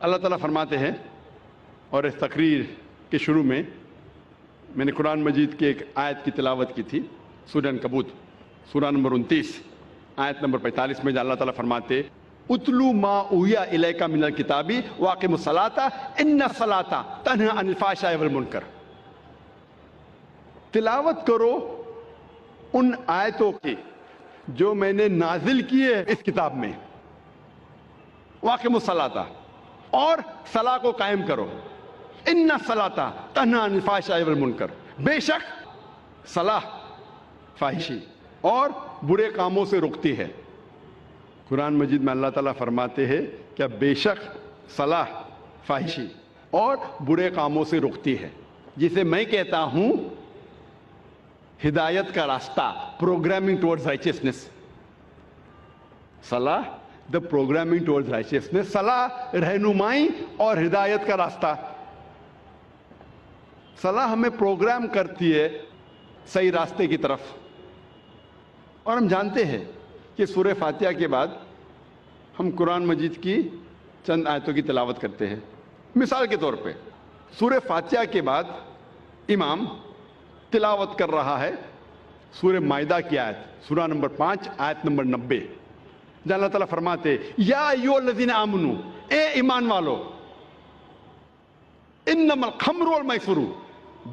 اللہ تعالیٰ فرماتے ہیں، اور اس تقریر کے شروع میں میں نے قرآن مجید کی ایک آیت کی تلاوت کی تھی، سورہ عنکبوت سورہ نمبر 29 آیت نمبر 45 میں، جہاں اللہ تعالیٰ فرماتے اتلو ما اوحی الیک من الکتاب واقم الصلاۃ ان الصلاۃ تنہی عن الفحشاء والمنکر۔ تلاوت کرو ان آیتوں کی جو میں نے نازل کی ہے اس کتاب میں، واقم الصلاۃ، اور صلاح کو قائم کرو، ان الصلاۃ تنہی عن الفحشاء والمنکر، بے شک صلاح فاحشی اور برے کاموں سے رکتی ہے۔ قرآن مجید میں اللہ تعالیٰ فرماتے ہیں کہ بے شک صلاح فاحشی اور برے کاموں سے رکتی ہے، جسے میں کہتا ہوں ہدایت کا راستہ، پروگرامنگ ٹورڈز رائچسنس۔ صلاح دا پروگرامنگ ٹورڈز رائچسنس، صلاح رہنمائی اور ہدایت کا راستہ۔ صلاح ہمیں پروگرام کرتی ہے صحیح راستے کی طرف، اور ہم جانتے ہیں کہ سورہ فاتحہ کے بعد ہم قرآن مجید کی چند آیتوں کی تلاوت کرتے ہیں۔ مثال کے طور پہ سورہ فاتحہ کے بعد امام تلاوت کر رہا ہے سورہ مائدہ کی آیت، سورہ نمبر 5 آیت نمبر 90، جہاں اللہ تعالیٰ فرماتے یا ایھا الذین آمنو، اے ایمان والو، انما الخمر والمیسر،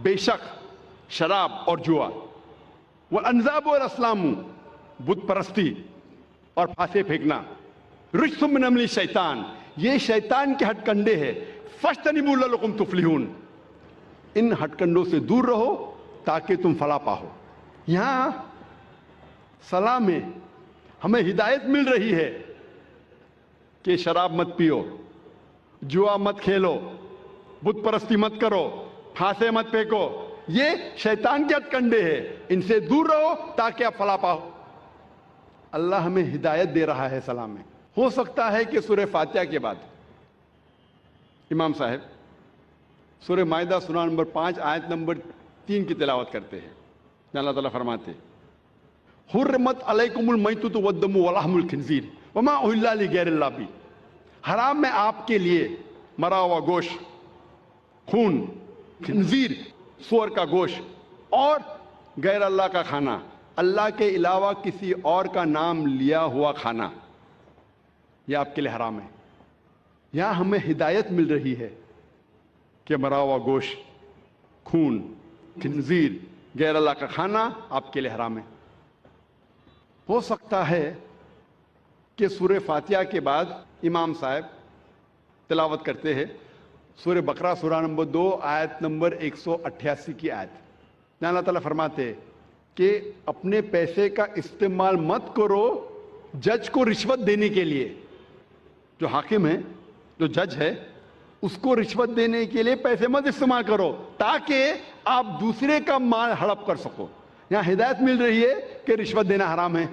بے شک شراب اور جوا، والانصاب والازلام، بت پرستی اور پھانسے پھینکنا، رجس من عمل الشیطان، یہ شیطان کے ہتھ کنڈے ہیں، فاجتنبوہ لعلکم تفلحون، ان ہتھ کنڈوں سے دور رہو تاکہ تم فلاح پاؤ۔ یہاں صلاح میں ہمیں ہدایت مل رہی ہے کہ شراب مت پیو، جوا مت کھیلو، بت پرستی مت کرو، پھانسے مت پھینکو، یہ شیطان کے ہتھ کنڈے ہیں، ان سے دور رہو تاکہ آپ فلاح پاؤ۔ اللہ ہمیں ہدایت دے رہا ہے صلاح میں۔ ہو سکتا ہے کہ سورہ فاتحہ کے بعد امام صاحب سورہ مائدہ سورہ نمبر 5 آیت نمبر 3 کی تلاوت کرتے ہیں، جہاں اللہ تعالیٰ فرماتے حرمت علیکم المیتۃ والدم ولحم الخنزیر وما اہل لغیر اللہ بہ، حرام ہے آپ کے لیے مرا ہوا گوشت، خون، خنزیر سور کا گوشت، اور غیر اللہ کا کھانا، اللہ کے علاوہ کسی اور کا نام لیا ہوا کھانا، یہ آپ کے لیے حرام ہے۔ یہاں ہمیں ہدایت مل رہی ہے کہ مرا ہوا گوشت، خون، خنزیر، غیر اللہ کا کھانا آپ کے لیے حرام ہے۔ ہو سکتا ہے کہ سورہ فاتحہ کے بعد امام صاحب تلاوت کرتے ہیں سورہ بقرہ سورہ نمبر 2 آیت نمبر 188 کی آیت، جہاں اللہ تعالیٰ فرماتے ہیں کہ اپنے پیسے کا استعمال مت کرو جج کو رشوت دینے کے لیے۔ جو حاکم ہے، جو جج ہے، اس کو رشوت دینے کے لیے پیسے مت استعمال کرو تاکہ آپ دوسرے کا مال ہڑپ کر سکو۔ یہاں ہدایت مل رہی ہے کہ رشوت دینا حرام ہے۔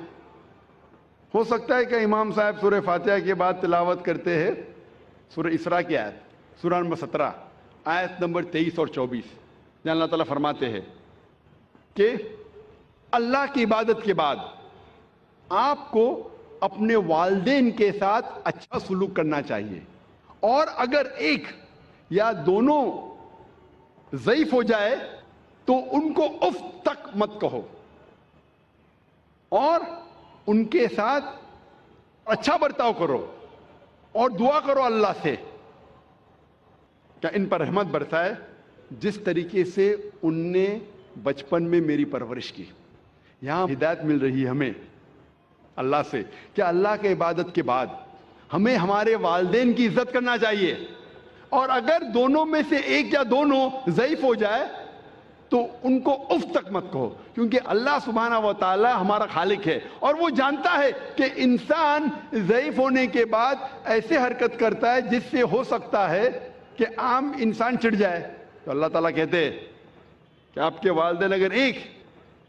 ہو سکتا ہے کہ امام صاحب سورہ فاتحہ کے بعد تلاوت کرتے ہیں سورہ اسراء کی آیت، سورہ نمبر 17 آیت نمبر 23 اور 24، جہاں اللہ تعالیٰ فرماتے ہیں کہ اللہ کی عبادت کے بعد آپ کو اپنے والدین کے ساتھ اچھا سلوک کرنا چاہیے، اور اگر ایک یا دونوں ضعیف ہو جائے تو ان کو اف تک مت کہو، اور ان کے ساتھ اچھا برتاؤ کرو، اور دعا کرو اللہ سے کہ ان پر رحمت برسائے جس طریقے سے ان نے بچپن میں میری پرورش کی۔ یہاں ہدایت مل رہی ہے ہمیں اللہ سے کہ اللہ کے عبادت کے بعد ہمیں ہمارے والدین کی عزت کرنا چاہیے، اور اگر دونوں میں سے ایک یا دونوں ضعیف ہو جائے تو ان کو اف تک مت کہو، کیونکہ اللہ سبحانہ و تعالی ہمارا خالق ہے، اور وہ جانتا ہے کہ انسان ضعیف ہونے کے بعد ایسے حرکت کرتا ہے جس سے ہو سکتا ہے کہ عام انسان چڑھ جائے۔ تو اللہ تعالیٰ کہتے ہیں کہ آپ کے والدین اگر ایک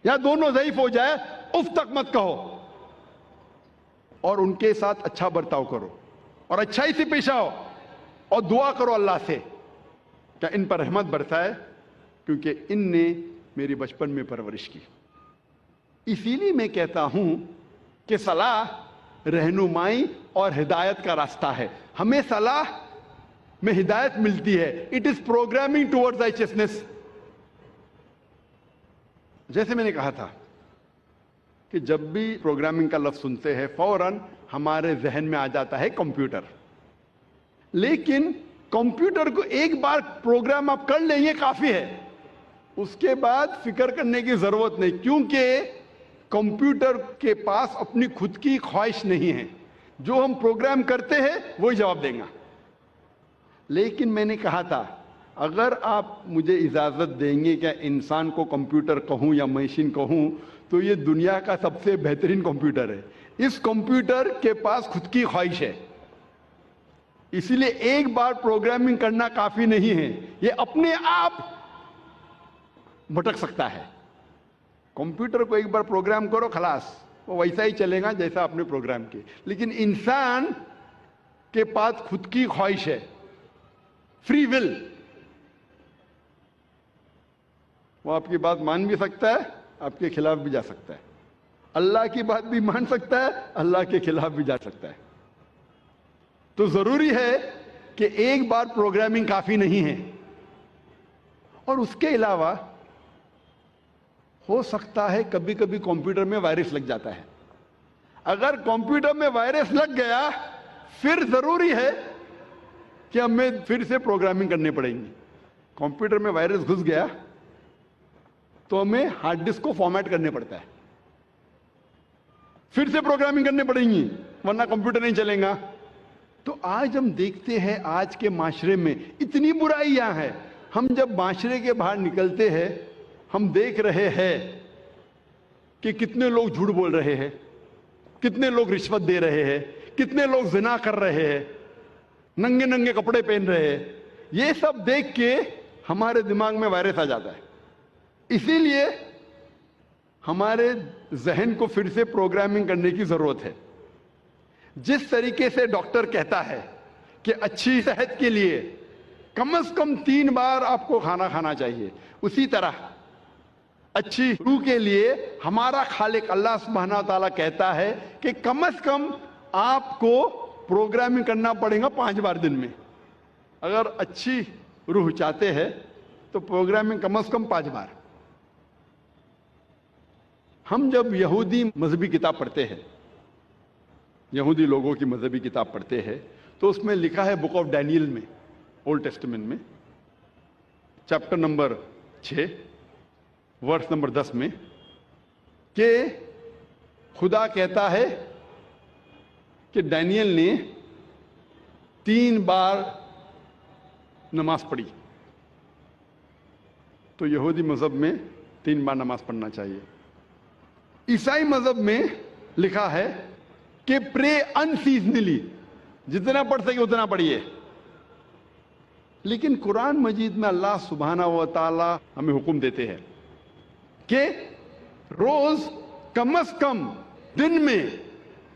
یا دونوں ضعیف ہو جائے اف تک مت کہو، اور ان کے ساتھ اچھا برتاؤ کرو، اور اچھائی سے پیش آؤ، اور دعا کرو اللہ سے کہ ان پر رحمت برسائے کیونکہ ان نے میری بچپن میں پرورش کی۔ اسی لیے میں کہتا ہوں کہ صلاح رہنمائی اور ہدایت کا راستہ ہے۔ ہمیں صلاح میں ہدایت ملتی ہے. It is programming toward رائچسنس. جیسے میں نے کہا تھا کہ جب بھی پروگرامنگ کا لفظ سنتے ہیں فوراً ہمارے ذہن میں آ جاتا ہے کمپیوٹر. لیکن کمپیوٹر کو ایک بار پروگرام آپ کر لیں یہ کافی ہے, اس کے بعد فکر کرنے کی ضرورت نہیں, کیونکہ کمپیوٹر کے پاس اپنی خود کی خواہش نہیں ہے. جو ہم پروگرام کرتے ہیں وہی جواب دیں گا. لیکن میں نے کہا تھا اگر آپ مجھے اجازت دیں گے کہ انسان کو کمپیوٹر کہوں یا مشین کہوں, تو یہ دنیا کا سب سے بہترین کمپیوٹر ہے. اس کمپیوٹر کے پاس خود کی خواہش ہے, اسی لیے ایک بار پروگرامنگ کرنا کافی نہیں ہے, یہ اپنے آپ بھٹک سکتا ہے. کمپیوٹر کو ایک بار پروگرام کرو خلاص, وہ ویسا ہی چلے گا جیسا آپ نے پروگرام کیا. لیکن انسان کے پاس خود کی خواہش ہے, فری ول. وہ آپ کی بات مان بھی سکتا ہے, آپ کے خلاف بھی جا سکتا ہے. اللہ کی بات بھی مان سکتا ہے, اللہ کے خلاف بھی جا سکتا ہے. تو ضروری ہے کہ ایک بار پروگرامنگ کافی نہیں ہے. اور اس کے علاوہ ہو سکتا ہے کبھی کبھی کمپیوٹر میں وائرس لگ جاتا ہے. اگر کمپیوٹر میں وائرس لگ گیا پھر ضروری ہے کہ ہمیں پھر سے پروگرامنگ کرنی پڑیں گی. کمپیوٹر میں وائرس گھس گیا تو ہمیں ہارڈ ڈسک کو فارمیٹ کرنے پڑتا ہے, پھر سے پروگرامنگ کرنے پڑیں گی, ورنہ کمپیوٹر نہیں چلے گا. تو آج ہم دیکھتے ہیں آج کے معاشرے میں اتنی برائیاں ہیں. ہم جب معاشرے کے باہر نکلتے ہیں ہم دیکھ رہے ہیں کہ کتنے لوگ جھوٹ بول رہے ہیں, کتنے لوگ رشوت دے رہے ہیں, کتنے لوگ زنا کر رہے ہیں, ننگے ننگے کپڑے پہن رہے ہیں. یہ سب دیکھ کے ہمارے دماغ میں وائرس آ جاتا ہے. اسی لیے ہمارے ذہن کو پھر سے پروگرامنگ کرنے کی ضرورت ہے. جس طریقے سے ڈاکٹر کہتا ہے کہ اچھی صحت کے لیے کم از کم 3 بار آپ کو کھانا کھانا چاہیے, اسی طرح اچھی روح کے لیے ہمارا خالق اللہ سبحانہ تعالیٰ کہتا ہے کہ کم از کم آپ کو پروگرامنگ کرنا پڑے گا 5 بار دن میں. اگر اچھی روح چاہتے ہیں تو پروگرامنگ کم از کم 5 بار. ہم جب یہودی مذہبی کتاب پڑھتے ہیں, یہودی لوگوں کی مذہبی کتاب پڑھتے ہیں, تو اس میں لکھا ہے بک آف ڈینیل میں, اولڈ ٹیسٹمنٹ میں, چیپٹر نمبر 6 ورس نمبر 10 میں, کہ خدا کہتا ہے کہ ڈینیل نے 3 بار نماز پڑھی. تو یہودی مذہب میں 3 بار نماز پڑھنا چاہیے. عیسائی مذہب میں لکھا ہے کہ پرے ان سیزنلی, جتنا پڑھ سکے اتنا پڑھیے. لیکن قرآن مجید میں اللہ سبحانہ و تعالی ہمیں حکم دیتے ہیں کہ روز کم از کم دن میں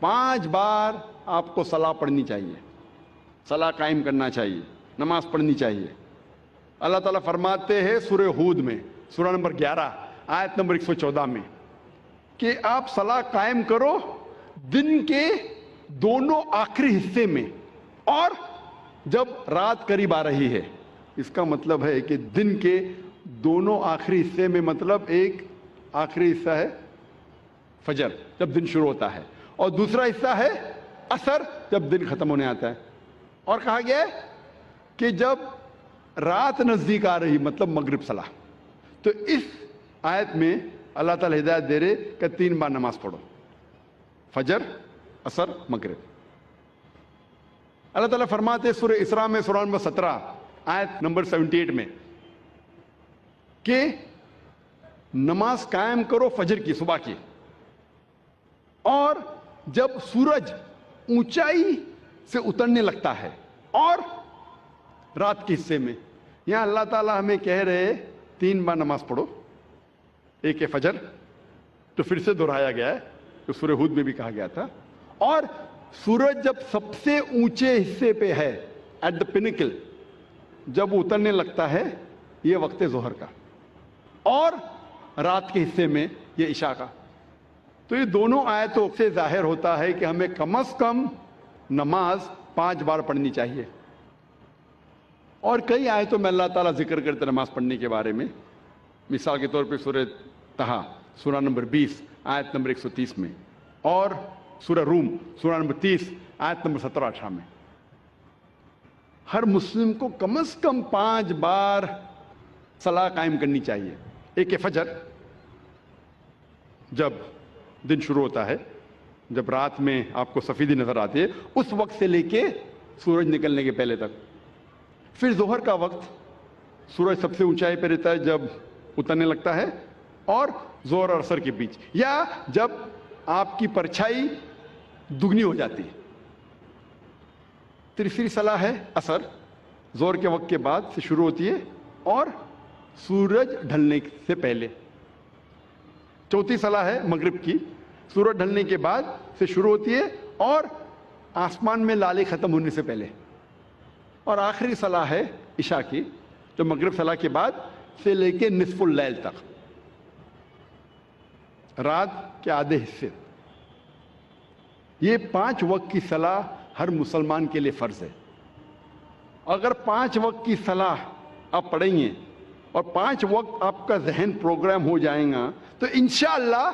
5 بار آپ کو صلاح پڑھنی چاہیے, صلاح قائم کرنا چاہیے, نماز پڑھنی چاہیے. اللہ تعالیٰ فرماتے ہیں سورہ ہود میں, سورہ نمبر 11 آیت نمبر 114 میں, کہ آپ صلاح قائم کرو دن کے دونوں آخری حصے میں اور جب رات قریب آ رہی ہے. اس کا مطلب ہے کہ دن کے دونوں آخری حصے میں, مطلب ایک آخری حصہ ہے فجر جب دن شروع ہوتا ہے, اور دوسرا حصہ ہے عصر جب دن ختم ہونے آتا ہے. اور کہا گیا ہے کہ جب رات نزدیک آ رہی, مطلب مغرب صلاح. تو اس آیت میں اللہ تعالیٰ ہدایت دے رہے کہ 3 بار نماز پڑھو, فجر, عصر, مغرب. اللہ تعالیٰ فرماتے سورہ اسراء میں سورہ نمبر 17 آیت نمبر 78 میں کہ نماز قائم کرو فجر کی, صبح کی, اور جب سورج اونچائی سے اترنے لگتا ہے اور رات کے حصے میں. یہاں اللہ تعالیٰ ہمیں کہہ رہے 3 بار نماز پڑھو. ایک ہے فجر, تو پھر سے دہرایا گیا ہے, جو سورہ ہود میں بھی کہا گیا تھا. اور سورج جب سب سے اونچے حصے پہ ہے, ایٹ دا پینیکل, جب اترنے لگتا ہے, یہ وقت ظہر کا, اور رات کے حصے میں یہ عشاء کا. تو یہ دونوں آیتوں سے ظاہر ہوتا ہے کہ ہمیں کم از کم نماز 5 بار پڑھنی چاہیے. اور کئی آیتوں میں اللہ تعالیٰ ذکر کرتے نماز پڑھنے کے بارے میں. مثال کے طور پہ سورہ طہ سورہ نمبر 20 آیت نمبر 130 میں, اور سورہ روم سورہ نمبر 30 آیت نمبر 17-18 میں. ہر مسلم کو کم از کم 5 بار صلاح قائم کرنی چاہیے. ایک فجر, جب دن شروع ہوتا ہے, جب رات میں آپ کو سفیدی نظر آتی ہے, اس وقت سے لے کے سورج نکلنے کے پہلے تک. پھر ظہر کا وقت, سورج سب سے اونچائی پہ رہتا ہے جب اترنے لگتا ہے, اور ظہر اور عصر کے بیچ, یا جب آپ کی پرچھائی دگنی ہو جاتی ہے. تیسری صلاح ہے عصر, ظہر کے وقت کے بعد سے شروع ہوتی ہے اور سورج ڈھلنے سے پہلے. چوتھی صلاح ہے مغرب کی, سورج ڈھلنے کے بعد سے شروع ہوتی ہے اور آسمان میں لالے ختم ہونے سے پہلے. اور آخری صلاح ہے عشاء کی, جو مغرب صلاح کے بعد سے لے کے نصف اللیل تک, رات کے آدھے حصے. یہ 5 وقت کی صلاح ہر مسلمان کے لیے فرض ہے. اگر 5 وقت کی صلاح آپ پڑھیں گے اور 5 وقت آپ کا ذہن پروگرام ہو جائے گا, تو انشاءاللہ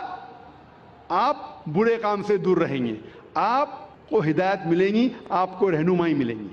آپ برے کام سے دور رہیں گے, آپ کو ہدایت ملے گی, آپ کو رہنمائی ملے گی.